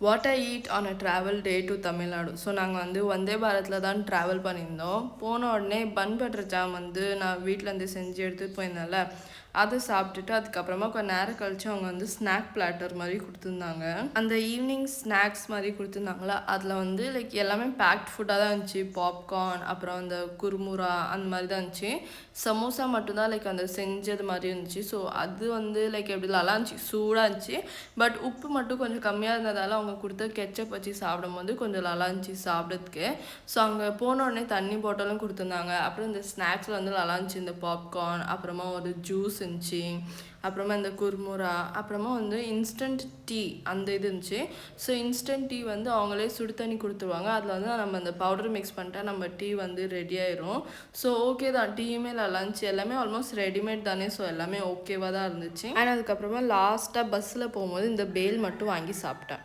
What I eat on a travel day to Tamil Nadu. So நாங்கள் வந்து வந்தே பாரத்தில் தான் ட்ராவல் பண்ணியிருந்தோம். போன உடனே பன் பட்டர் ஜாம் வந்து நான் வீட்டிலேருந்து செஞ்சு எடுத்துகிட்டு போயிருந்தேன்ல, அது சாப்பிட்டுட்டு அதுக்கப்புறமா கொஞ்சம் நேரம் கழிச்சு அவங்க வந்து ஸ்நாக் பிளாட்டர் மாதிரி கொடுத்துருந்தாங்க. அந்த ஈவினிங் ஸ்நாக்ஸ் மாதிரி கொடுத்துருந்தாங்களா, அதில் வந்து லைக் எல்லாமே பேக்ட் ஃபுட்டாக தான் இருந்துச்சு. பாப்கார்ன், அப்புறம் அந்த குருமுரா அந்த மாதிரி தான் இருந்துச்சு. சமோசா மட்டும்தான் லைக் அந்த செஞ்சது மாதிரி இருந்துச்சு. ஸோ அது வந்து லைக் எப்படி நல்லா இருந்துச்சு, சூடாக இருந்துச்சு. பட் உப்பு மட்டும் கொஞ்சம் கம்மியாக இருந்ததால் அவங்க கொடுத்த கெச்சப் வச்சு சாப்பிடும்போது கொஞ்சம் நல்லா இருந்துச்சு சாப்பிட்றதுக்கு. ஸோ அங்கே போன உடனே தண்ணி பாட்டிலும் கொடுத்துருந்தாங்க. அப்புறம் இந்த ஸ்நாக்ஸில் வந்து நல்லா இருந்துச்சு. இந்த பாப்கார்ன், அப்புறமா ஒரு ஜூஸ் இருந்துச்சு, அப்புறமா இந்த குர்முரா, அப்புறமா வந்து இன்ஸ்டன்ட் டீ அந்த இது இருந்துச்சு. ஸோ இன்ஸ்டன்ட் டீ வந்து அவங்களே சுடு தண்ணி கொடுத்துருவாங்க. அதில் வந்து நம்ம அந்த பவுடர் மிக்ஸ் பண்ணிட்டா நம்ம டீ வந்து ரெடி ஆயிரும். ஸோ ஓகே தான், டீயுமே நல்லா இருந்துச்சு. எல்லாமே ஆல்மோஸ்ட் ரெடிமேட் தானே, ஸோ எல்லாமே ஓகேவாக தான் இருந்துச்சு. அண்ட் அதுக்கப்புறமா லாஸ்ட்டாக பஸ்ஸில் போகும்போது இந்த பேல் மட்டும் வாங்கி சாப்பிட்டேன்.